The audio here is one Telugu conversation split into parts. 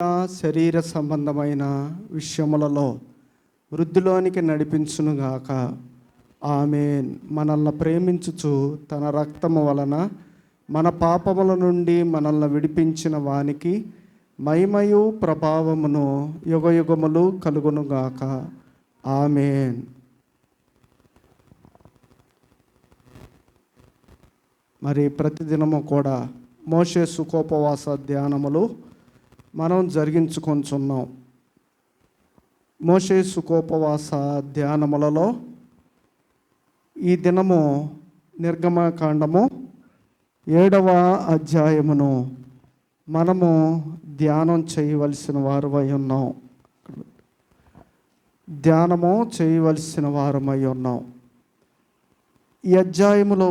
శరీర సంబంధమైన విషయములలో వృద్ధిలోనికి నడిపించునుగాక. ఆమేన్. మనల్ని ప్రేమించుచు తన రక్తము వలన మన పాపముల నుండి మనల్ని విడిపించిన వానికి మహిమయు ప్రభావమును యుగయుగములు కలుగునుగాక. ఆమేన్. మరి ప్రతిదినము కూడా మోషే సుఖోపవాస ధ్యానములు మనం జరిగించుకొంచున్నాం. మోషే సుఖోపవాస ధ్యానములలో ఈ దినము నిర్గమకాండము 7వ అధ్యాయమును మనము ధ్యానం చేయవలసిన వారమై ఉన్నాం. ధ్యానము చేయవలసిన వారమై ఉన్నాం. ఈ అధ్యాయములో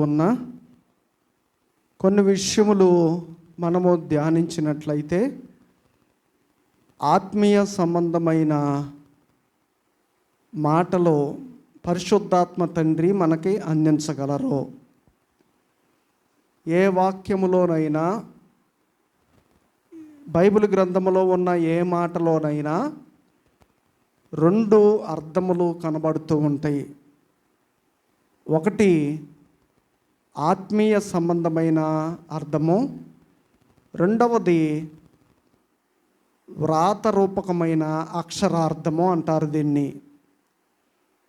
ఉన్న కొన్ని విషయములు మనము ధ్యానించినట్లయితే ఆత్మీయ సంబంధమైన మాటలు పరిశుద్ధాత్మ తండ్రి మనకి అందించగలరు. ఏ వాక్యములోనైనా, బైబిల్ గ్రంథములో ఉన్న ఏ మాటలోనైనా 2 అర్థములు కనబడుతూ ఉంటాయి. ఒకటి ఆత్మీయ సంబంధమైన అర్థము, రెండవది వ్రాతరూపకమైన అక్షరార్థము అంటారు. దీన్ని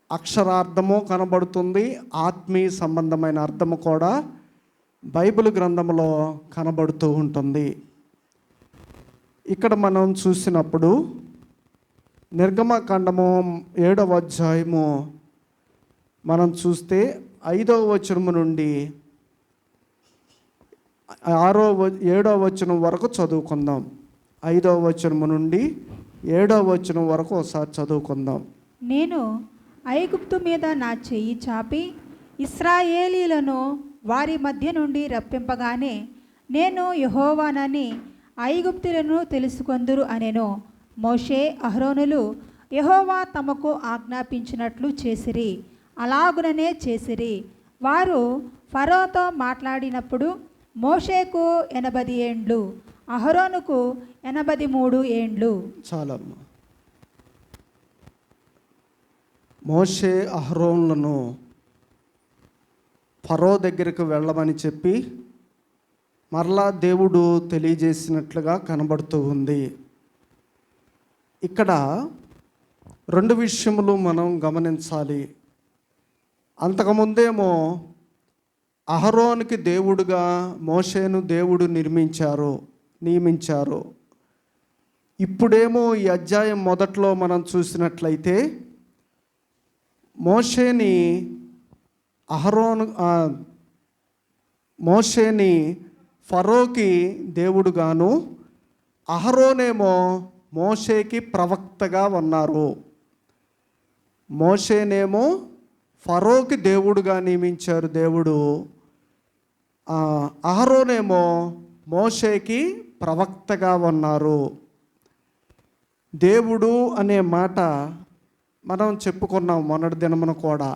అక్షరార్థము కనబడుతుంది, ఆత్మీయ సంబంధమైన అర్థము కూడా బైబిల్ గ్రంథంలో కనబడుతూ ఉంటుంది. ఇక్కడ మనం చూసినప్పుడు నిర్గమకాండము 7వ అధ్యాయము మనం చూస్తే 5వ వచనము నుండి 7వ వచనం వరకు చదువుకుందాం. 5వ వచనము నుండి 7వ వచనం వరకు ఒకసారి చదువుకుందాం. నేను ఐగుప్తు మీద నా చెయ్యి చాపి ఇశ్రాయేలీలను వారి మధ్య నుండి రప్పింపగానే నేను యెహోవానని ఐగుప్తులను తెలుసుకొందురు అనెను. మోషే అహరోనులు యెహోవా తమకు ఆజ్ఞాపించినట్లు చేసిరి, అలాగుననే చేసిరి. వారు ఫరోతో మాట్లాడినప్పుడు మోషేకు 80 ఏండ్లు, అహరోనుకు 83 ఏండ్లు. చాలమ్మా. మోషే అహరోనులను ఫరో దగ్గరికి వెళ్ళమని చెప్పి మరలా దేవుడు తెలియజేసినట్లుగా కనబడుతూ ఉంది. ఇక్కడ 2 విషయములు మనం గమనించాలి. అంతకుముందేమో అహరోనుకి దేవుడుగా మోషేను దేవుడు నియమించారు. ఇప్పుడేమో ఈ అధ్యాయం మొదట్లో మనం చూసినట్లయితే మోషేని ఫరోకి దేవుడుగాను, అహరోనేమో మోషేకి ప్రవక్తగా ఉన్నారు. మోషేనేమో ఫరోకి దేవుడుగా నియమించారు దేవుడు, అహరోనేమో మోషేకి ప్రవక్తగా ఉన్నారు. దేవుడు అనే మాట మనం చెప్పుకున్నాం మొన్నటి దినమున కూడా.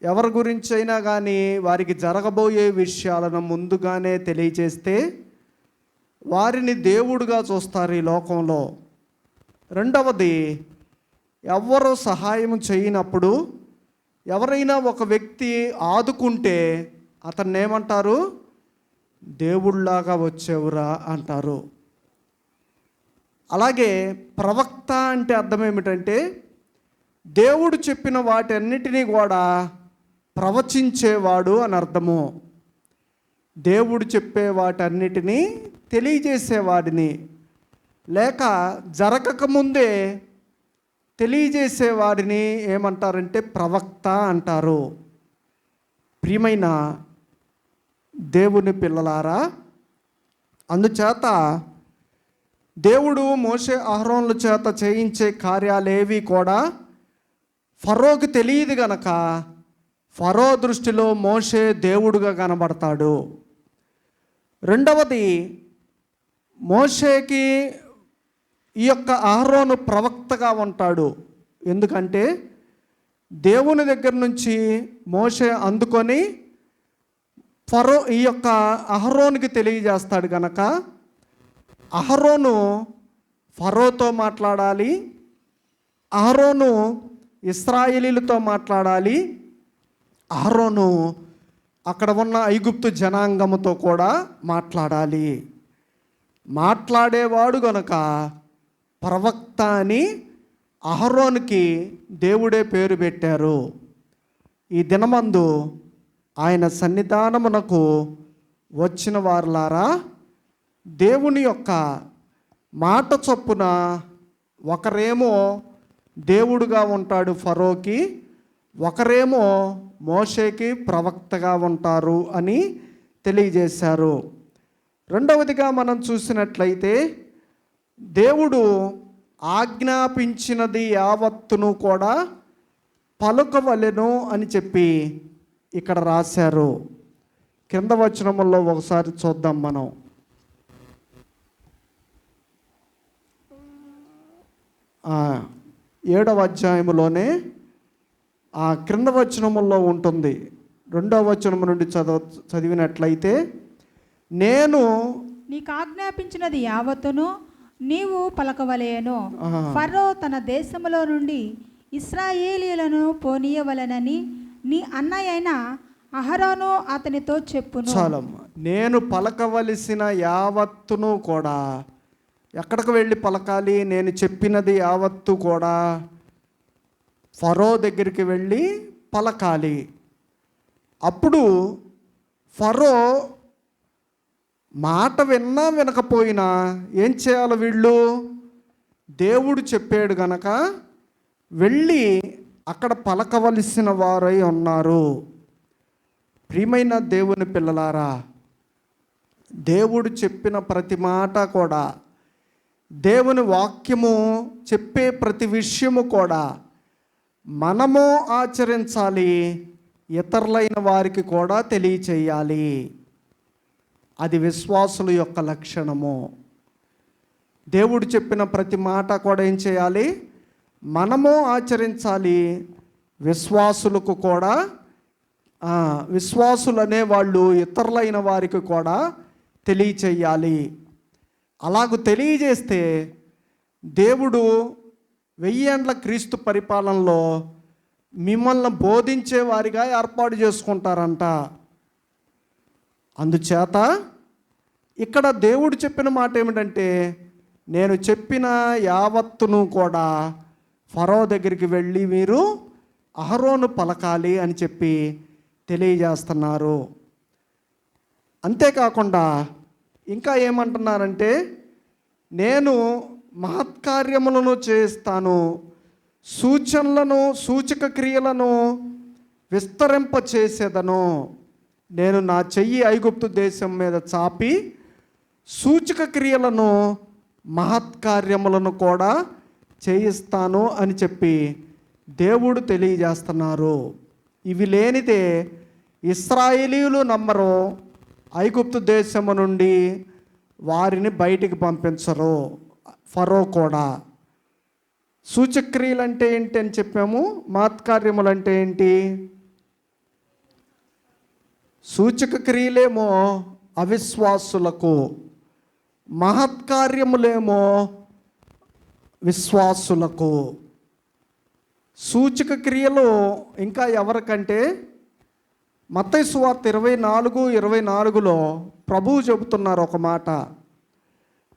ఎవరి గురించి అయినా కానీ వారికి జరగబోయే విషయాలను ముందుగానే తెలియజేస్తే వారిని దేవుడుగా చూస్తారు ఈ లోకంలో. రెండవది, ఎవరు సహాయం చేయనప్పుడు ఎవరైనా ఒక వ్యక్తి ఆదుకుంటే అతన్ని ఏమంటారు? దేవుళ్లాగా వచ్చేవురా అంటారు. అలాగే ప్రవక్త అంటే అర్థం ఏమిటంటే దేవుడు చెప్పిన వాటన్నిటినీ కూడా ప్రవచించేవాడు అని అర్థము. దేవుడు చెప్పే వాటన్నిటినీ తెలియజేసేవాడిని, లేక జరగకముందే తెలియజేసేవాడిని ఏమంటారంటే ప్రవక్త అంటారు. ప్రియమైన దేవుని పిల్లలారా, అందుచేత దేవుడు మోషే అహరోనుల చేత చేయించే కార్యాలేవి కూడా ఫరోకి తెలియదు గనక ఫరో దృష్టిలో మోషే దేవుడుగా కనబడతాడు. రెండవది, మోషేకి ఈ యొక్క అహరోను ప్రవక్తగా ఉంటాడు. ఎందుకంటే దేవుని దగ్గర నుంచి మోషే అందుకొని ఫరో ఈ యొక్క అహరోనుకి తెలియజేస్తాడు గనక అహరోను ఫరోతో మాట్లాడాలి, అహరోను ఇశ్రాయేలీలతో మాట్లాడాలి, అహరోను అక్కడ ఉన్న ఐగుప్తు జనాంగముతో కూడా మాట్లాడాలి. మాట్లాడేవాడు గనుక ప్రవక్త అని అహరోనుకి దేవుడే పేరు పెట్టారు. ఈ దినమందు ఆయన సన్నిధానమునకు వచ్చిన వారులారా, దేవుని యొక్క మాట చొప్పున ఒకరేమో దేవుడుగా ఉంటాడు ఫరోకి, ఒకరేమో మోషేకి ప్రవక్తగా ఉంటారు అని తెలియజేశారు. రెండవదిగా మనం చూసినట్లయితే దేవుడు ఆజ్ఞాపించినది యావత్తును కూడా పలుకవలెను అని చెప్పి ఇక్కడ రాశారు. కింద వచనముల్లో ఒకసారి చూద్దాం మనం. ఏడవ అధ్యాయములోనే ఆ క్రింద వచనముల్లో ఉంటుంది. 2వ వచనము నుండి చదివినట్లయితే, నేను నీకు ఆజ్ఞాపించినది యావత్తును నీవు పలకవలేను. ఫరో తన దేశములో నుండి ఇశ్రాయేలీయులను పోనీయవలెనని నీ అన్నయ్యైన అహరోను అతనితో చెప్పును. చాలమ్మా. నేను పలకవలసిన యావత్తును కూడా ఎక్కడికి వెళ్ళి పలకాలి? నేను చెప్పినది యావత్తు కూడా ఫరో దగ్గరికి వెళ్ళి పలకాలి. అప్పుడు ఫరో మాట విన్నా వినకపోయినా ఏం చేయాలి? వీళ్ళు దేవుడు చెప్పాడు గనక వెళ్ళి అక్కడ పలకవలసిన వారై ఉన్నారు. ప్రియమైన దేవుని పిల్లలారా, దేవుడు చెప్పిన ప్రతి మాట కూడా, దేవుని వాక్యము చెప్పే ప్రతి విషయము కూడా మనము ఆచరించాలి, ఇతరులైన వారికి కూడా తెలియచేయాలి. అది విశ్వాసుల యొక్క లక్షణము. దేవుడు చెప్పిన ప్రతి మాట కూడా ఏం చేయాలి? మనము ఆచరించాలి, విశ్వాసులకు కూడా, విశ్వాసులు అనేవాళ్ళు ఇతరులైన వారికి కూడా తెలియచేయాలి. అలాగూ తెలియజేస్తే దేవుడు 1000 ఏండ్ల క్రీస్తు పరిపాలనలో మిమ్మల్ని బోధించే వారిగా ఏర్పాటు చేసుకుంటారంట. అందుచేత ఇక్కడ దేవుడు చెప్పిన మాట ఏమిటంటే, నేను చెప్పిన యావత్తును కూడా ఫరో దగ్గరికి వెళ్ళి మీరు అహరోను పలకాలి అని చెప్పి తెలియజేస్తున్నారు. అంతేకాకుండా ఇంకా ఏమంటున్నారంటే, నేను మహత్కార్యములను చేస్తాను, సూచనలను సూచక క్రియలను విస్తరింపచేసేదను. నేను నా చెయ్యి ఐగుప్తు దేశం మీద చాపి సూచక క్రియలను మహత్కార్యములను కూడా చేయిస్తాను అని చెప్పి దేవుడు తెలియజేస్తున్నారు. ఇవి లేనిదే ఇశ్రాయేలీయులు నమ్మరు, ఐగుప్తు దేశము నుండి వారిని బయటికి పంపించరు. ఫరో కూడా. సూచక్రియలు అంటే ఏంటి అని చెప్పాము, మహత్కార్యములు అంటే ఏంటి? సూచక క్రియలేమో అవిశ్వాసులకు, మహత్కార్యములేమో విశ్వాసులకు. సూచక క్రియలు ఇంకా ఎవరికంటే, మత్తయి సువార్త 24:24లో ప్రభువు చెబుతున్నారు ఒక మాట.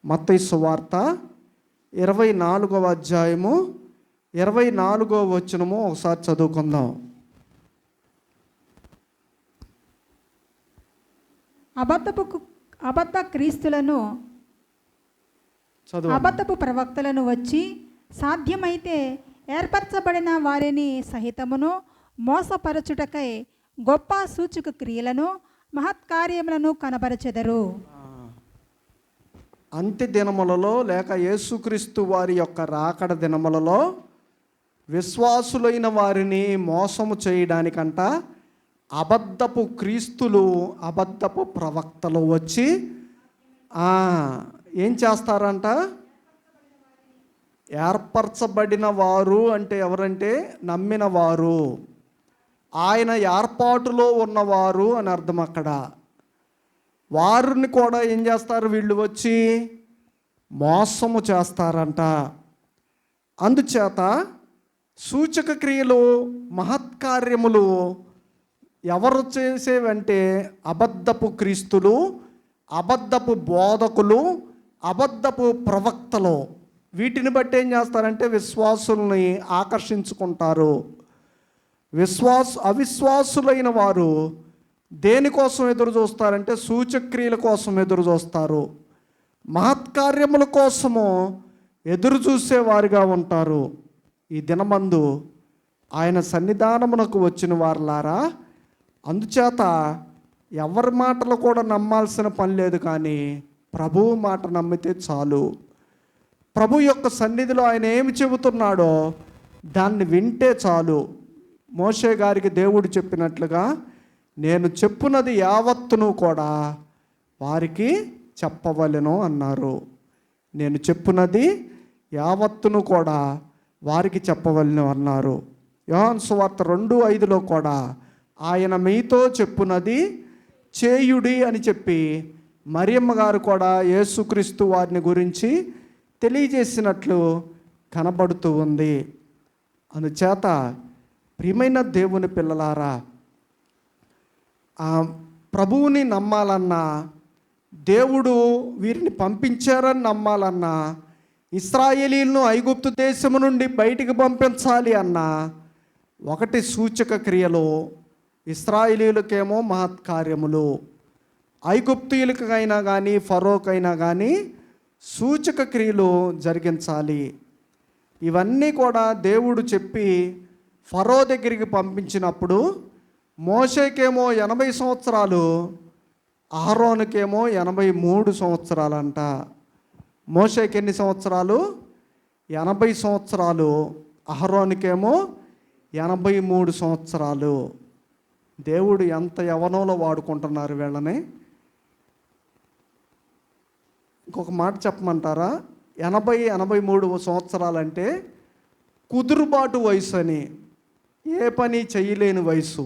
మత్తయి సువార్త 24వ అధ్యాయము 24వ వచనము ఒకసారి చదువుకుందాం. అబద్ధ క్రీస్తులను, అబద్ధపు ప్రవక్తలను వచ్చి సాధ్యమైతే ఏర్పరచబడిన వారిని సహితమును మోసపరచుటకై గొప్ప సూచక క్రియలను మహత్కార్యములను కనబరచెదరు. అంత్య దినములలో లేక యేసుక్రీస్తు వారి యొక్క రాకడ దినములలో విశ్వాసులైన వారిని మోసము చేయడానికంట అబద్ధపు క్రీస్తులు, అబద్ధపు ప్రవక్తలు వచ్చి ఏం చేస్తారంట? ఏర్పరచబడిన వారు అంటే ఎవరంటే నమ్మిన వారు, ఆయన ఏర్పాటులో ఉన్నవారు అని అర్థం. అక్కడ వారిని కూడా ఏం చేస్తారు వీళ్ళు వచ్చి మోసము చేస్తారంట. అందుచేత సూచక క్రియలు మహత్కార్యములు ఎవరు చేసేవంటే అబద్ధపు క్రీస్తులు, అబద్ధపు బోధకులు, అబద్ధపు ప్రవక్తలు. వీటిని బట్టి ఏం చేస్తారంటే విశ్వాసుల్ని ఆకర్షించుకుంటారు. అవిశ్వాసులైన వారు దేనికోసం ఎదురు చూస్తారంటే సూచక్రియల కోసం ఎదురు చూస్తారు, మహత్కార్యముల కోసము ఎదురు చూసేవారుగా ఉంటారు. ఈ దినమందు ఆయన సన్నిధానమునకు వచ్చిన వారులారా, అందుచేత ఎవరి మాటలు కూడా నమ్మాల్సిన పని లేదు, కానీ ప్రభువు మాట నమ్మితే చాలు. ప్రభు యొక్క సన్నిధిలో ఆయన ఏమి చెబుతున్నాడో దాన్ని వింటే చాలు. మోషే గారికి దేవుడు చెప్పినట్లుగా నేను చెప్పున్నది యావత్తును కూడా వారికి చెప్పవలెను అన్నారు. నేను చెప్పున్నది యావత్తును కూడా వారికి చెప్పవలెను అన్నారు. యోహాను సువార్త 2:5 కూడా ఆయన మీతో చెప్పున్నది చేయుడి అని చెప్పి మరియమ్మ గారు కూడా యేసుక్రీస్తు వారిని గురించి తెలియజేసినట్లు కనబడుతూ ఉంది. అందుచేత ప్రియమైన దేవుని పిల్లలారా, ప్రభువుని నమ్మాలన్నా, దేవుడు వీరిని పంపించారని నమ్మాలన్నా, ఇశ్రాయేలీలను ఐగుప్తు దేశము నుండి బయటికి పంపించాలి అన్నా, ఒకటి సూచక క్రియలు, ఇశ్రాయేలీలకేమో మహత్కార్యములు, ఐగుప్తీయులకైనా కానీ ఫరోకైనా కానీ సూచక క్రియలు జరిగించాలి. ఇవన్నీ కూడా దేవుడు చెప్పి ఫరో దగ్గరికి పంపించినప్పుడు మోషేకేమో 80 సంవత్సరాలు, అహరోనుకేమో 83 సంవత్సరాలంట. మోషేకి ఎన్ని సంవత్సరాలు? 80 సంవత్సరాలు. అహరోనుకేమో 83 సంవత్సరాలు. దేవుడు ఎంత యవనంలో వాడుకుంటున్నారు వీళ్ళని. ఇంకొక మాట చెప్పమంటారా? 80-83 సంవత్సరాలంటే కుదురుబాటు వయసు అని, ఏ పని చేయలేని వయసు.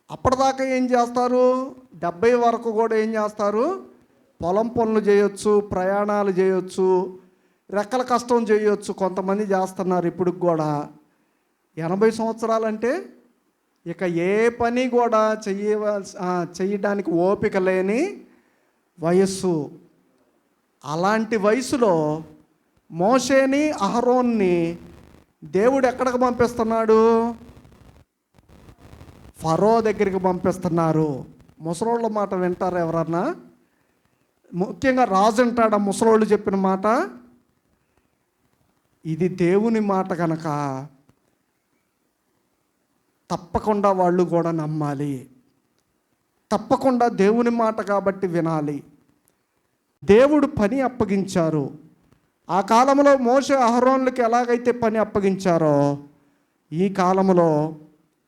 అప్పటిదాకా ఏం చేస్తారు? 70 వరకు కూడా ఏం చేస్తారు? పొలం పనులు చేయొచ్చు, ప్రయాణాలు చేయొచ్చు, రెక్కల కష్టం చేయొచ్చు. కొంతమంది చేస్తున్నారు ఇప్పుడు కూడా. 80 సంవత్సరాలంటే ఇక ఏ పని కూడా చేయడానికి ఓపిక లేని వయస్సు. అలాంటి వయసులో మోషేని అహరోన్ని దేవుడు ఎక్కడికి పంపిస్తున్నాడు? ఫరో దగ్గరికి పంపిస్తున్నారు. ముసలోళ్ళ మాట వింటారు ఎవరన్నా? ముఖ్యంగా రాజు అంటాడు ముసలోళ్ళు చెప్పిన మాట. ఇది దేవుని మాట కనుక తప్పకుండా వాళ్ళు కూడా నమ్మాలి. తప్పకుండా దేవుని మాట కాబట్టి వినాలి. దేవుడు పని అప్పగించారు. ఆ కాలంలో మోషే అహరోన్లకి ఎలాగైతే పని అప్పగించారో, ఈ కాలంలో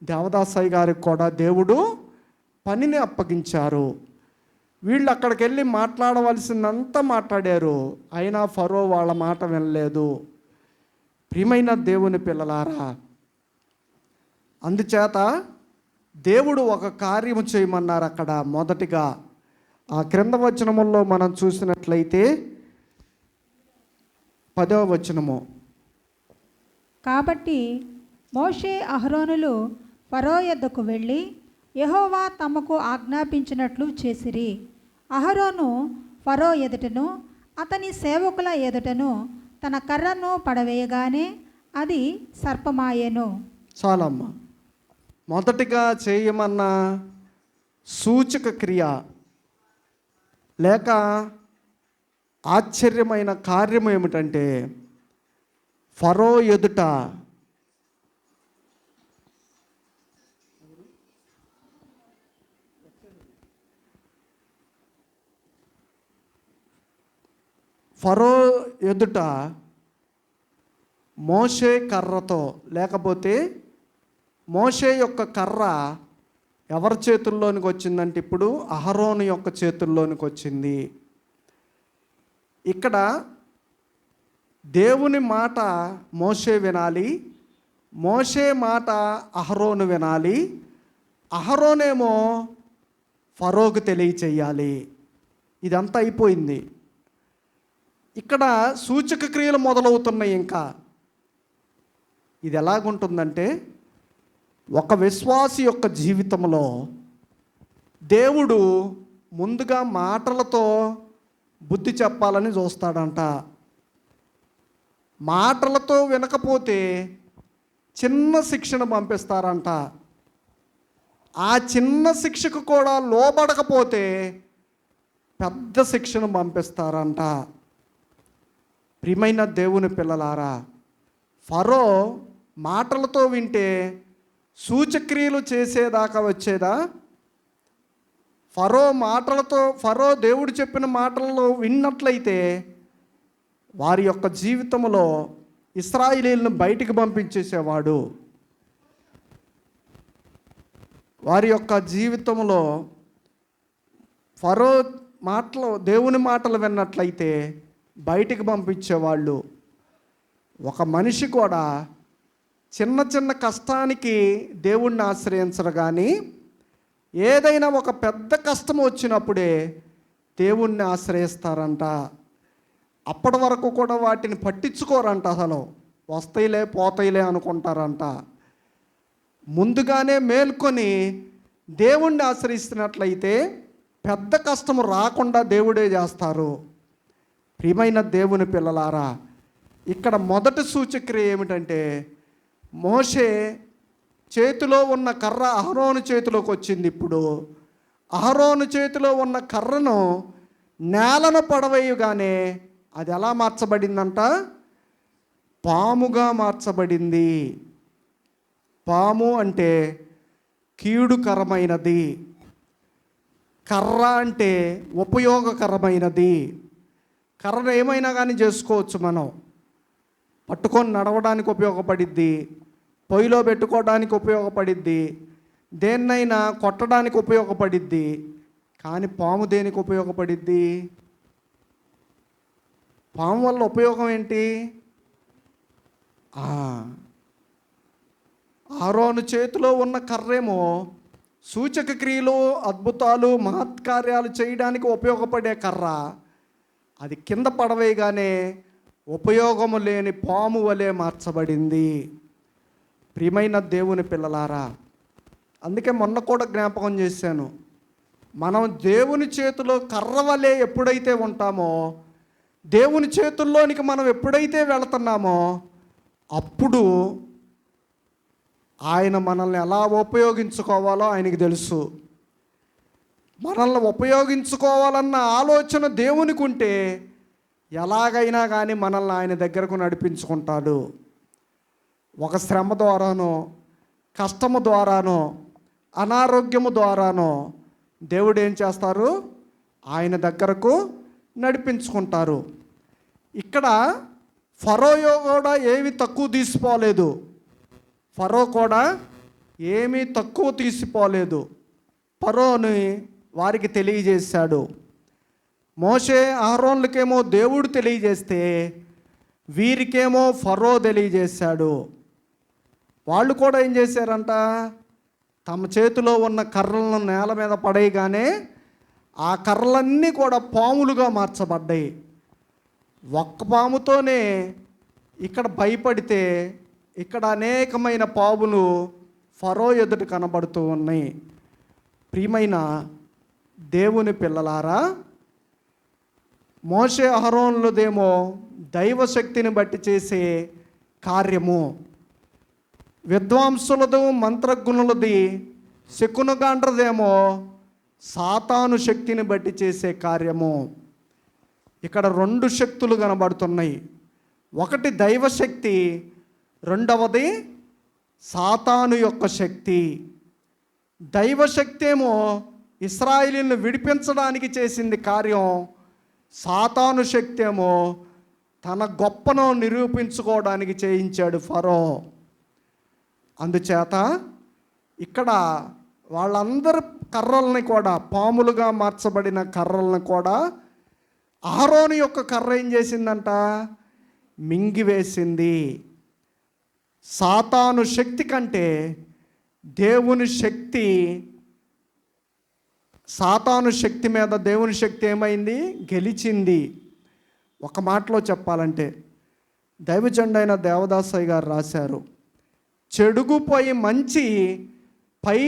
దేవదాసయ్య గారికి కూడా దేవుడు పనిని అప్పగించారు. వీళ్ళు అక్కడికి వెళ్ళి మాట్లాడవలసిందంతా మాట్లాడారు, అయినా ఫరో వాళ్ళ మాట వినలేదు. ప్రియమైన దేవుని పిల్లలారా, అందుచేత దేవుడు ఒక కార్యము చేయమన్నారు అక్కడ. మొదటిగా ఆ క్రింద వచనముల్లో మనం చూసినట్లయితే 10వ వచనము, కాబట్టి మోషే అహరోనులు ఫరో యొద్దకు వెళ్ళి యెహోవా తమకు ఆజ్ఞాపించినట్లు చేసిరి. అహరోను ఫరో ఎదుటను అతని సేవకుల ఎదుటను తన కర్రను పడవేయగానే అది సర్పమాయెను. చాలమ్మ. మొదటిగా చేయమన్న సూచక క్రియ లేక ఆశ్చర్యమైన కార్యము ఏమిటంటే, ఫరో ఎదుట మోషే కర్రతో, లేకపోతే మోషే యొక్క కర్ర ఎవరి చేతుల్లోనికి వచ్చిందంటే ఇప్పుడు అహరోను యొక్క చేతుల్లోనికి వచ్చింది. ఇక్కడ దేవుని మాట మోషే వినాలి, మోషే మాట అహరోను వినాలి, అహరోనేమో ఫరోకు తెలియచేయాలి. ఇదంతా అయిపోయింది. ఇక్కడ సూచక క్రియలు మొదలవుతున్నాయి. ఇంకా ఇది ఎలాగుంటుందంటే, ఒక విశ్వాసి యొక్క జీవితంలో దేవుడు ముందుగా మాటలతో బుద్ధి చెప్పాలని చూస్తాడంట. మాటలతో వినకపోతే చిన్న శిక్షను పంపిస్తారంట. ఆ చిన్న శిక్షకు కూడా లోబడకపోతే పెద్ద శిక్షను పంపిస్తారంట. ప్రియమైన దేవుని పిల్లలారా, ఫరో మాటలతో వింటే సూచక్రియలు చేసేదాకా వచ్చేదా? ఫరో దేవుడు చెప్పిన మాటలలో విన్నట్లయితే వారి యొక్క జీవితంలో ఇశ్రాయేలీయులను బయటికి పంపించేసేవాడు. వారి యొక్క జీవితంలో ఫరో దేవుని మాటలు విన్నట్లయితే బయటికి పంపించేవాళ్ళు. ఒక మనిషి కూడా చిన్న చిన్న కష్టానికి దేవుణ్ణి ఆశ్రయించరు, కానీ ఏదైనా ఒక పెద్ద కష్టం వచ్చినప్పుడే దేవుణ్ణి ఆశ్రయిస్తారంట. అప్పటి వరకు కూడా వాటిని పట్టించుకోరంట. అసలు వస్తాయిలే పోతాయిలే అనుకుంటారంట. ముందుగానే మేల్కొని దేవుణ్ణి ఆశ్రయిస్తున్నట్లయితే పెద్ద కష్టము రాకుండా దేవుడే చేస్తారు. ప్రియమైన దేవుని పిల్లలారా, ఇక్కడ మొదటి సూచక్రియ ఏమిటంటే, మోషే చేతిలో ఉన్న కర్ర అహరోను చేతిలోకి వచ్చింది. ఇప్పుడు అహరోను చేతిలో ఉన్న కర్రను నేలను పడవేయగానే అది ఎలా మార్చబడిందంట? పాముగా మార్చబడింది. పాము అంటే కీడుకరమైనది, కర్ర అంటే ఉపయోగకరమైనది. కర్రను ఏమైనా కానీ చేసుకోవచ్చు. మనం పట్టుకొని నడవడానికి ఉపయోగపడిద్ది, పొయ్యిలో పెట్టుకోవడానికి ఉపయోగపడిద్ది, దేన్నైనా కొట్టడానికి ఉపయోగపడిద్ది. కానీ పాము దేనికి ఉపయోగపడిద్ది? పాము వల్ల ఉపయోగం ఏంటి? అహరోను చేతిలో ఉన్న కర్రేమో సూచక క్రియలు, అద్భుతాలు, మహత్కార్యాలు చేయడానికి ఉపయోగపడే కర్ర. అది కింద పడవేయగానే ఉపయోగము లేని పాము వలె మార్చబడింది. ప్రియమైన దేవుని పిల్లలారా, అందుకే మొన్న కూడా జ్ఞాపకం చేశాను, మనం దేవుని చేతిలో కర్ర వలె ఎప్పుడైతే ఉంటామో, దేవుని చేతుల్లోనికి మనం ఎప్పుడైతే వెళుతున్నామో, అప్పుడు ఆయన మనల్ని ఎలా ఉపయోగించుకోవాలో ఆయనకి తెలుసు. మనల్ని ఉపయోగించుకోవాలన్న ఆలోచన దేవునికి ఉంటే ఎలాగైనా కానీ మనల్ని ఆయన దగ్గరకు నడిపించుకుంటాడు. ఒక శ్రమ ద్వారానో, కష్టము ద్వారానో, అనారోగ్యము ద్వారానో దేవుడు ఏం చేస్తారు? ఆయన దగ్గరకు నడిపించుకుంటారు. ఇక్కడ ఫరో కూడా ఏమి తక్కువ తీసిపోలేదు. ఫరో కూడా ఏమీ తక్కువ తీసిపోలేదు. ఫరోని వారికి తెలియజేశాడు. మోషే అహరోన్లకేమో దేవుడు తెలియజేస్తే వీరికేమో ఫరో తెలియజేశాడు. వాళ్ళు కూడా ఏం చేశారంట? తమ చేతిలో ఉన్న కర్రలను నేల మీద పడేయగానే ఆ కర్రలన్నీ కూడా పాములుగా మార్చబడ్డాయి. ఒక్క పాముతోనే ఇక్కడ భయపడితే ఇక్కడ అనేకమైన పాములు ఫరో ఎదుట కనబడుతూ ఉన్నాయి. ప్రియమైన దేవుని పిల్లలారా, మోషే అహరోనులదేమో దైవశక్తిని బట్టి చేసే కార్యము, విద్వాంసులది మంత్రజ్ఞులది శకునగాండ్రదేమో సాతాను శక్తిని బట్టి చేసే కార్యము. ఇక్కడ రెండు శక్తులు కనబడుతున్నాయి. ఒకటి దైవశక్తి, రెండవది సాతాను యొక్క శక్తి. దైవశక్తి ఏమో ఇశ్రాయేలును విడిపించడానికి చేసింది కార్యం, సాతాను శక్తి ఏమో తన గొప్పను నిరూపించుకోవడానికి చేయించాడు ఫరో. అందుచేత ఇక్కడ వాళ్ళందరి కర్రల్ని కూడా, పాములుగా మార్చబడిన కర్రల్ని కూడా అహరోను యొక్క కర్ర ఏం చేసిందంట? మింగివేసింది. సాతాను శక్తి కంటే దేవుని శక్తి, సాతాను శక్తి మీద దేవుని శక్తి ఏమైంది? గెలిచింది. ఒక మాటలో చెప్పాలంటే దైవజనుడైన దేవదాసయ్య గారు రాశారు, చెడుగుపోయి మంచి పై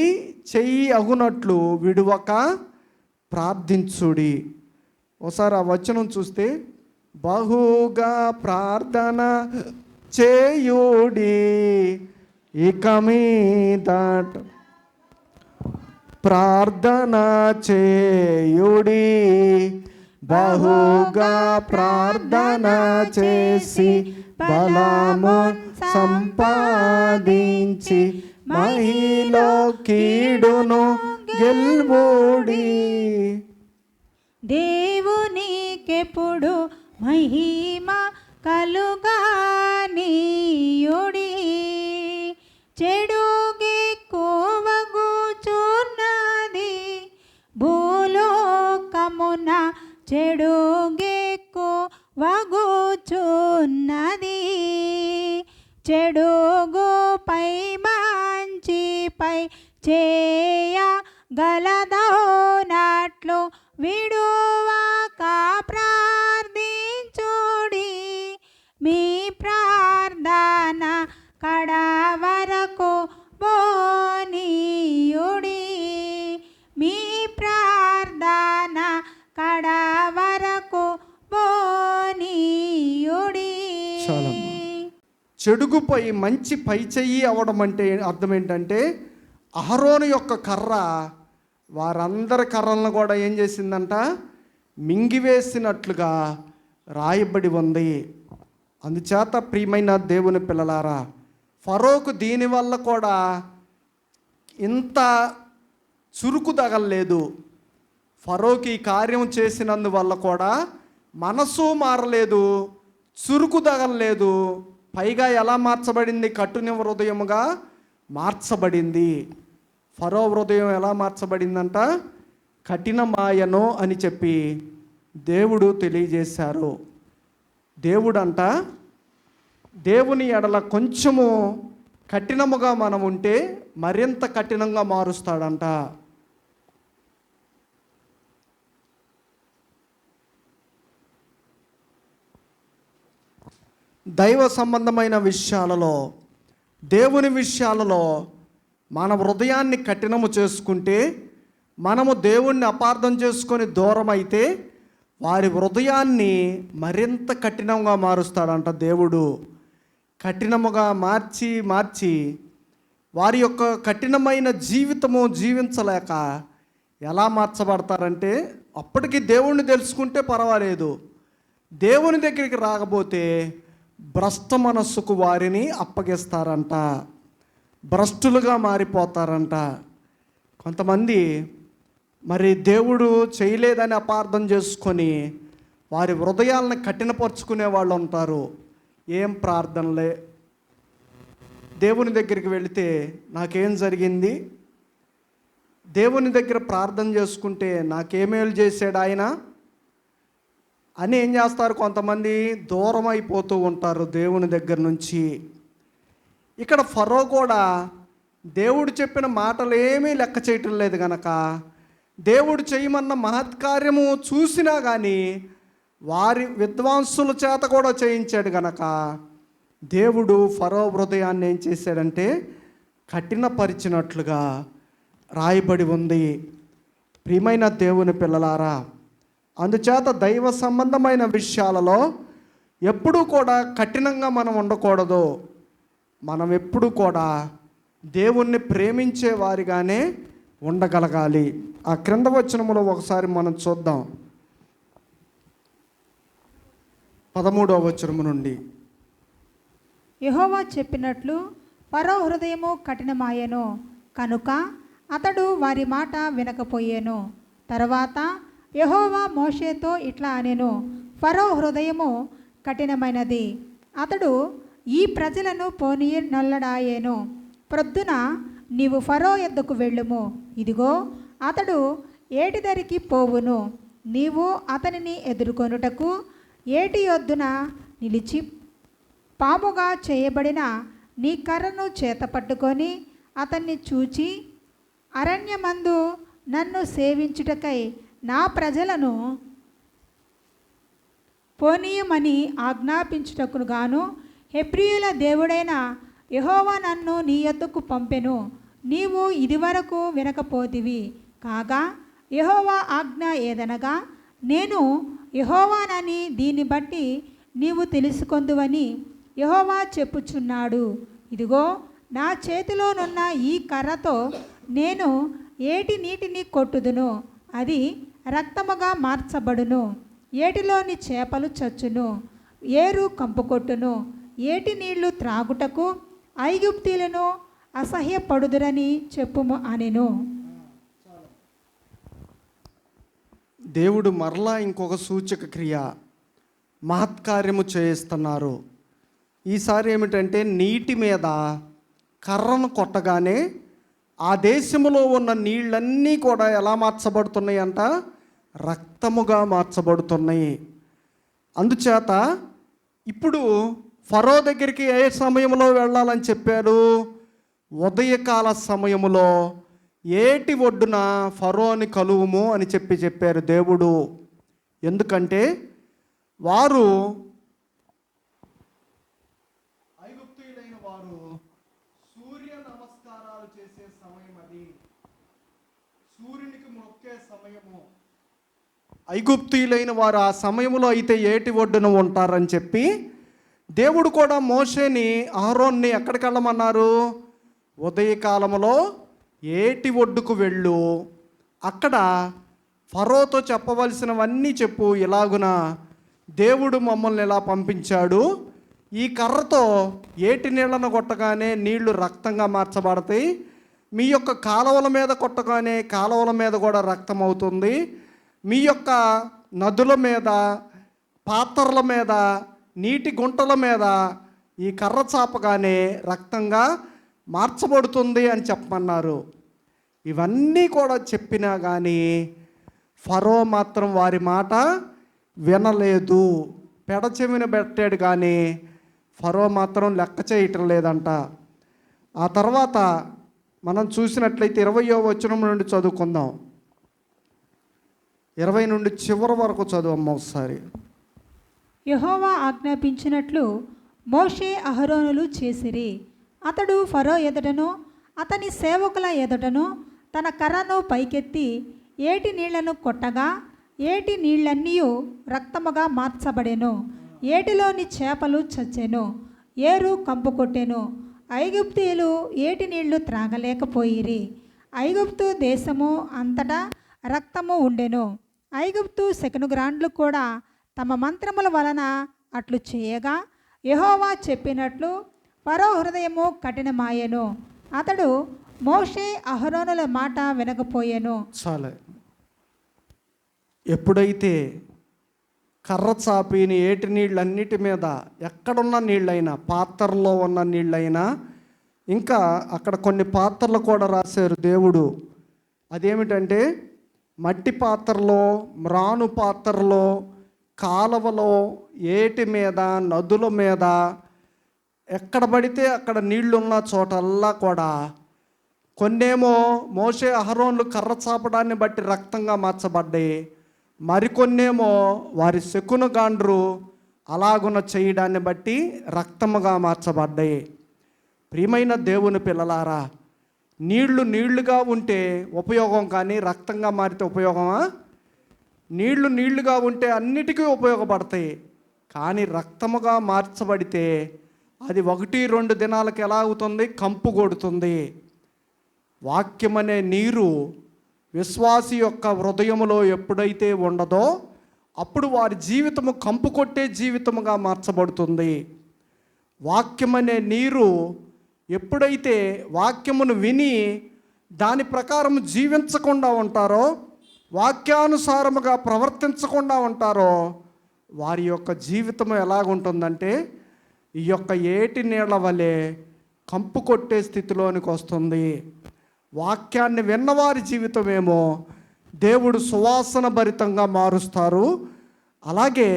చెయ్యి అగునట్లు విడువక ప్రార్థించుడి. ఒకసారి ఆ వచనం చూస్తే, బహుగా ప్రార్థన చేయుడి, ఇక మీదట ప్రార్థన చేయుడి, బహుగా ప్రార్థన చేసి బలము సంపాదించి మహిలో కీడును గెల్వుడి. దేవునికెప్పుడు మహిమ కలుగానీయుడి, చెడుగెక్కువగుచున్నది భూలోకమున, చెడుగెక్కువగుచున్నది. చెడుగుపై మంచిపై చేయగలదోనట్లు విడువక ప్రార్థించుడి, మీ ప్రార్థన కడవరకు బోనీయుడి, మీ ప్రార్థన కడవరకు బోనీయుడి. చెడుగుపై మంచి పై చెయ్యి అవడం అంటే అర్థం ఏంటంటే, అహరోను యొక్క కర్ర వారందరి కర్రలను కూడా ఏం చేసిందంట? మింగివేసినట్లుగా రాయబడి ఉంది. అందుచేత ప్రియమైన దేవుని పిల్లలారా, ఫరోకు దీనివల్ల కూడా ఇంత చురుకు తగలలేదు. ఫరోకి ఈ కార్యం చేసినందువల్ల కూడా మనసు మారలేదు, చురుకు తగలలేదు. పైగా ఎలా మార్చబడింది? కఠిన హృదయముగా మార్చబడింది. ఫరో హృదయం ఎలా మార్చబడిందంట? కఠినమాయను అని చెప్పి దేవుడు తెలియజేశారు. దేవుడంట దేవుని ఎడల కొంచెము కఠినముగా మనం ఉంటే మరింత కఠినంగా మారుస్తాడంట. దైవ సంబంధమైన విషయాలలో, దేవుని విషయాలలో మన హృదయాన్ని కఠినము చేసుకుంటే, మనము దేవుణ్ణి అపార్థం చేసుకొని దూరం అయితే వారి హృదయాన్ని మరింత కఠినంగా మారుస్తాడంట దేవుడు. కఠినముగా మార్చి వారి యొక్క కఠినమైన జీవితము జీవించలేక ఎలా మార్చబడతారంటే, అప్పటికి దేవుణ్ణి తెలుసుకుంటే పర్వాలేదు, దేవుని దగ్గరికి రాకపోతే భ్రష్ట మనస్సుకు వారిని అప్పగిస్తారంట, భ్రష్టులుగా మారిపోతారంట. కొంతమంది మరి దేవుడు చేయలేదని అపార్థం చేసుకొని వారి హృదయాలను కఠినపరుచుకునే వాళ్ళు ఉంటారు. ఏం ప్రార్థనలే, దేవుని దగ్గరికి వెళితే నాకేం జరిగింది, దేవుని దగ్గర ప్రార్థన చేసుకుంటే నాకేమేలు చేశాడు ఆయన అని ఏం చేస్తారు? కొంతమంది దూరం అయిపోతూ ఉంటారు దేవుని దగ్గర నుంచి. ఇక్కడ ఫరో కూడా దేవుడు చెప్పిన మాటలు ఏమీ లెక్క చేయటం లేదు గనక, దేవుడు చేయమన్న మహత్కార్యము చూసినా కానీ వారి విద్వాంసుల చేత కూడా చేయించాడు గనక దేవుడు ఫరో హృదయాన్ని ఏం చేశాడంటే కఠినపరిచినట్లుగా రాయబడి ఉంది. ప్రియమైన దేవుని పిల్లలారా, అందుచేత దైవ సంబంధమైన విషయాలలో ఎప్పుడూ కూడా కఠినంగా మనం ఉండకూడదు. మనం ఎప్పుడూ కూడా దేవుణ్ణి ప్రేమించే వారిగానే ఉండగలగాలి. ఆ క్రింద వచనములో ఒకసారి మనం చూద్దాం. 13వ వచనము నుండి, యెహోవా చెప్పినట్లు ఫరో హృదయము కఠినమాయెను కనుక అతడు వారి మాట వినకపోయాను. తర్వాత యెహోవా మోషేతో ఇట్లా అనెను, ఫరో హృదయము కఠినమైనది, అతడు ఈ ప్రజలను పోనీయనొల్లడాయెను. ప్రొద్దున నీవు ఫరో యొద్దకు వెళ్ళుము, ఇదిగో అతడు ఏటి దరికి పోవును, నీవు అతనిని ఎదుర్కొనుటకు ఏటి యొద్దున నిలిచి పాముగా చేయబడిన నీ కర్రను చేతపట్టుకొని అతన్ని చూచి, అరణ్యమందు నన్ను సేవించుటకై నా ప్రజలను పోనీయమని ఆజ్ఞాపించుటకును గాను హెబ్రీయుల దేవుడైన యెహోవా నన్ను నీ యొద్దకు పంపెను. నీవు ఇదివరకు వినకపోతివి. కాగా యెహోవా ఆజ్ఞ ఏదనగా, నేను యెహోవానని దీన్ని బట్టి నీవు తెలుసుకొందువని యెహోవా చెప్పుచున్నాడు. ఇదిగో, నా చేతిలోనున్న ఈ కర్రతో నేను ఏటి నీటిని కొట్టుదును, అది రక్తముగా మార్చబడును. ఏటిలోని చేపలు చచ్చును, ఏరు కంపుకొట్టును. ఏటి నీళ్లు త్రాగుటకు ఐగుప్తీయులను అసహ్యపడుదురని చెప్పుము అనెను. దేవుడు మరలా ఇంకొక సూచక క్రియ, మహత్కార్యము చేయిస్తున్నారు. ఈసారి ఏమిటంటే నీటి మీద కర్రను కొట్టగానే ఆ దేశంలో ఉన్న నీళ్ళన్నీ కూడా ఎలా మార్చబడుతున్నాయి అంట? రక్తముగా మార్చబడుతున్నాయి. అందుచేత ఇప్పుడు ఫరో దగ్గరికి ఏ సమయంలో వెళ్ళాలని చెప్పారు? ఉదయకాల సమయములో ఏటి ఒడ్డున ఫరోని కలువుము అని చెప్పారు దేవుడు. ఎందుకంటే వారు ఐగుప్తీయులైన వారు సూర్య నమస్కారాలు చేసే సమయం, అది సూర్యునికి మొక్కే సమయము. ఐగుప్తీయులైన వారు ఆ సమయంలో అయితే ఏటి ఒడ్డున ఉంటారని చెప్పి దేవుడు కూడా మోషేని అహరోన్ని ఎక్కడికి వెళ్ళమన్నారు? ఉదయకాలంలో ఏటి ఒడ్డుకు వెళ్ళు, అక్కడ ఫరోతో చెప్పవలసినవన్నీ చెప్పు. ఇలాగున దేవుడు మమ్మల్ని ఇలా పంపించాడు, ఈ కర్రతో ఏటి నీళ్లను కొట్టగానే నీళ్లు రక్తంగా మార్చబడతాయి, మీ యొక్క కాలువల మీద కొట్టగానే కాలువల మీద కూడా రక్తం అవుతుంది, మీ యొక్క నదుల మీద, పాత్రల మీద, నీటి గుంటల మీద ఈ కర్ర చాపగానే రక్తంగా మార్చబడుతుంది అని చెప్పమన్నారు. ఇవన్నీ కూడా చెప్పినా కానీ ఫరో మాత్రం వారి మాట వినలేదు. పెడచెవిన పెట్టాడు కానీ ఫరో మాత్రం లెక్క చేయటం లేదంట. ఆ తర్వాత మనం చూసినట్లయితే 20వ వచనం నుండి చదువుకుందాం. 20 నుండి చివరి వరకు చదువమ్మ ఒకసారి. యెహోవా ఆజ్ఞాపించినట్లు మోషే అహరోనులు చేసిరి. అతడు ఫరో ఎదుటను అతని సేవకుల ఎదుటను తన కర్రను పైకెత్తి ఏటి నీళ్లను కొట్టగా ఏటి నీళ్ళన్నీ రక్తముగా మార్చబడెను. ఏటిలోని చేపలు చచ్చెను, ఏరు కంపు కొట్టెను. ఐగుప్తీయులు ఏటి నీళ్లు త్రాగలేకపోయిరి. ఐగుప్తు దేశము అంతటా రక్తము ఉండెను. ఐగుప్తు శకునగ్రాండ్లు కూడా తమ మంత్రముల వలన అట్లు చేయగా యెహోవా చెప్పినట్లు ఫరో హృదయము కఠినమాయెను. అతడు మోషే అహరోనుల మాట వినకపోయెను. చాలే. ఎప్పుడైతే కర్ర చాపిని ఏటి నీళ్ళన్నిటి మీద, ఎక్కడున్న నీళ్ళైనా, పాత్రలో ఉన్న నీళ్ళైనా, ఇంకా అక్కడ కొన్ని పాత్రలు కూడా రాశారు దేవుడు. అదేమిటంటే మట్టి పాత్రలో, మ్రాను పాత్రలో, కాలువలో, ఏటి మీద, నదుల మీద, ఎక్కడ పడితే అక్కడ నీళ్లున్న చోటల్లా కూడా కొన్నేమో మోషే అహరోన్లు కర్ర చాపడాన్ని బట్టి రక్తంగా మార్చబడ్డాయి, మరికొన్నేమో వారి శకునగాండ్రు అలాగున చేయడాన్ని బట్టి రక్తముగా మార్చబడ్డాయి. ప్రియమైన దేవుని పిల్లలారా, నీళ్లు నీళ్లుగా ఉంటే ఉపయోగం, కానీ రక్తంగా మారితే ఉపయోగమా? నీళ్లు నీళ్లుగా ఉంటే అన్నిటికీ ఉపయోగపడతాయి, కానీ రక్తముగా మార్చబడితే అది 1-2 దినాలకు ఎలా అవుతుంది? కంపు కొడుతుంది. వాక్యం అనే నీరు విశ్వాసి యొక్క హృదయములో ఎప్పుడైతే ఉండదో అప్పుడు వారి జీవితము కంపు కొట్టే జీవితముగా మార్చబడుతుంది. వాక్యం అనే నీరు ఎప్పుడైతే వాక్యమును విని దాని ప్రకారం జీవించకుండా ఉంటారో, వాక్యానుసారముగా ప్రవర్తించకుండా ఉంటారో, వారి యొక్క జీవితం ఎలాగుంటుందంటే ఈ యొక్క ఏటి నీళ్ల వలె కంపు కొట్టే స్థితిలోనికి వస్తుంది. వాక్యాన్ని విన్నవారి జీవితమేమో దేవుడు సువాసన భరితంగా మారుస్తారు. అలాగే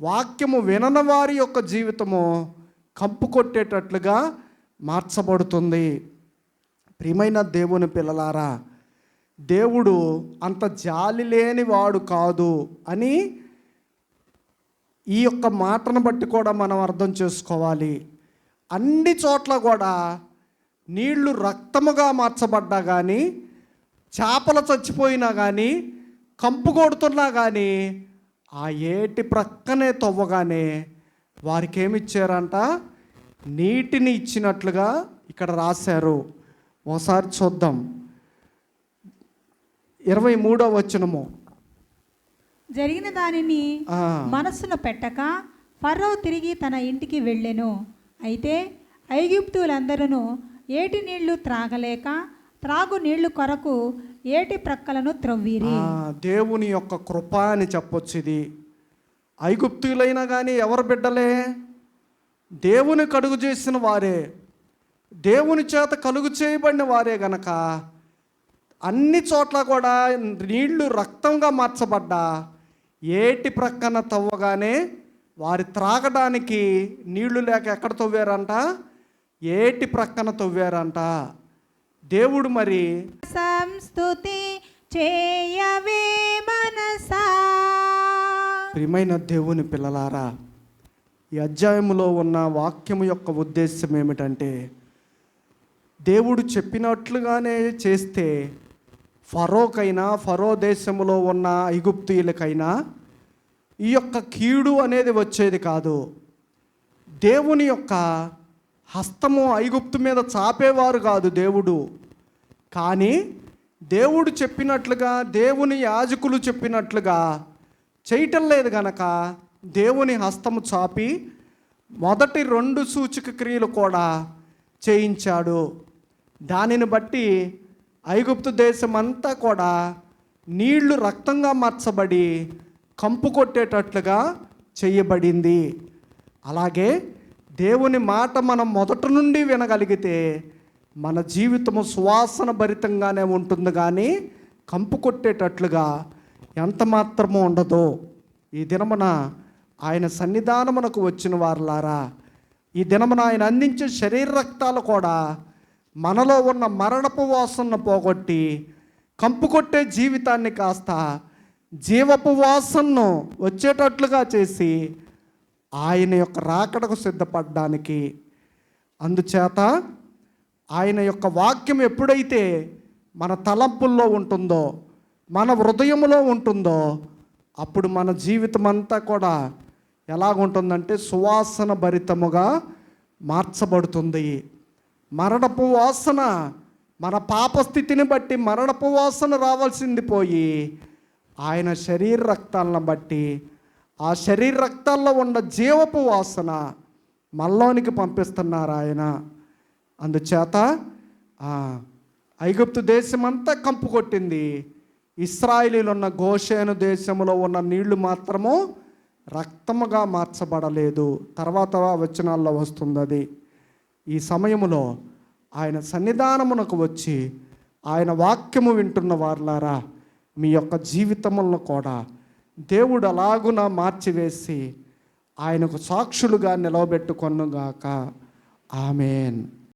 వాక్యము వినని వారి యొక్క జీవితము కంపు కొట్టేటట్లుగా మార్చబడుతుంది. ప్రియమైన దేవుని పిల్లలారా, దేవుడు అంత జాలి లేని వాడు కాదు అని ఈ యొక్క మాటను బట్టి కూడా మనం అర్థం చేసుకోవాలి. అన్ని చోట్ల కూడా నీళ్లు రక్తముగా మార్చబడ్డా కానీ, చేపలు చచ్చిపోయినా కానీ, కంపు కొడుతున్నా కానీ, ఆ ఏటి ప్రక్కనే తవ్వగానే వారికి ఏమి ఇచ్చారంట? నీటిని ఇచ్చినట్లుగా ఇక్కడ రాశారు. ఒకసారి చూద్దాం. 23వ వచనము. జరిగిన దానిని మనస్సును పెట్టక ఫరో తిరిగి తన ఇంటికి వెళ్ళెను. అయితే ఐగుప్తులందరూ ఏటి నీళ్లు త్రాగలేక త్రాగు నీళ్లు కొరకు ఏటి ప్రక్కలను త్రవ్విరి. దేవుని యొక్క కృప అని చెప్పొచ్చు ఇది. ఐగుప్తులైనా కానీ ఎవరు బిడ్డలే? దేవుని కలుగు చేసిన వారే, దేవుని చేత కలుగు చేయబడిన వారే గనక అన్ని చోట్ల కూడా నీళ్లు రక్తంగా మార్చబడ్డా ఏటి ప్రక్కన తవ్వగానే వారి త్రాగడానికి నీళ్లు లేక ఎక్కడ తవ్వారంట? ఏటి ప్రక్కన తవ్వారంట. దేవుడు మరి సంస్తుతి చేయవే మనసా. ప్రియమైన దేవుని పిల్లలారా, ఈ అధ్యాయములో ఉన్న వాక్యము యొక్క ఉద్దేశం ఏమిటంటే, దేవుడు చెప్పినట్లుగానే చేస్తే ఫరోకైనా, ఫరో దేశంలో ఉన్న ఐగుప్తీయులకైనా ఈ యొక్క కీడు అనేది వచ్చేది కాదు. దేవుని యొక్క హస్తము ఐగుప్తు మీద చాపేవారు కాదు దేవుడు. కానీ దేవుడు చెప్పినట్లుగా, దేవుని యాజకులు చెప్పినట్లుగా చేయటం లేదు గనక దేవుని హస్తము చాపి మొదటి 2 సూచక క్రియలు కూడా చేయించాడు. దానిని బట్టి ఐగుప్తు దేశం అంతా కూడా నీళ్లు రక్తంగా మార్చబడి కంపు కొట్టేటట్లుగా చేయబడింది. అలాగే దేవుని మాట మనం మొదటి నుండి వినగలిగితే మన జీవితము సువాసన భరితంగానే ఉంటుంది, కానీ కంపు కొట్టేటట్లుగా ఎంత మాత్రమూ ఉండదు. ఈ దినమున ఆయన సన్నిధానమునకు వచ్చిన వారులారా, ఈ దినమున ఆయన అందించే శరీర రక్తాలు కూడా మనలో ఉన్న మరణపు వాసనను పోగొట్టి కంపు కొట్టే జీవితాన్ని కాస్త జీవపు వాసనను వచ్చేటట్లుగా చేసి ఆయన యొక్క రాకడకు సిద్ధపడడానికి, అందుచేత ఆయన యొక్క వాక్యం ఎప్పుడైతే మన తలంపుల్లో ఉంటుందో, మన హృదయంలో ఉంటుందో, అప్పుడు మన జీవితం అంతా కూడా ఎలాగుంటుందంటే సువాసన భరితముగా మార్చబడుతుంది. మరణపు వాసన, మన పాపస్థితిని బట్టి మరణపు వాసన రావాల్సింది పోయి ఆయన శరీర రక్తాలను బట్టి ఆ శరీర రక్తాల్లో ఉన్న జీవపు వాసన మనలోనికి పంపిస్తున్నారు ఆయన. అందుచేత ఐగుప్తు దేశమంతా కంపు కొట్టింది. ఇశ్రాయేలీలు ఉన్న గోషేను దేశంలో ఉన్న నీళ్లు మాత్రము రక్తముగా మార్చబడలేదు. తర్వాత వచనాల్లో వస్తుంది అది. ఈ సమయంలో ఆయన సన్నిధానమునకు వచ్చి ఆయన వాక్యము వింటున్న వారులారా, మీ యొక్క జీవితములను కూడా దేవుడు అలాగున మార్చివేసి ఆయనకు సాక్షులుగా నిలవబెట్టుకొనుగాక. ఆమేన్.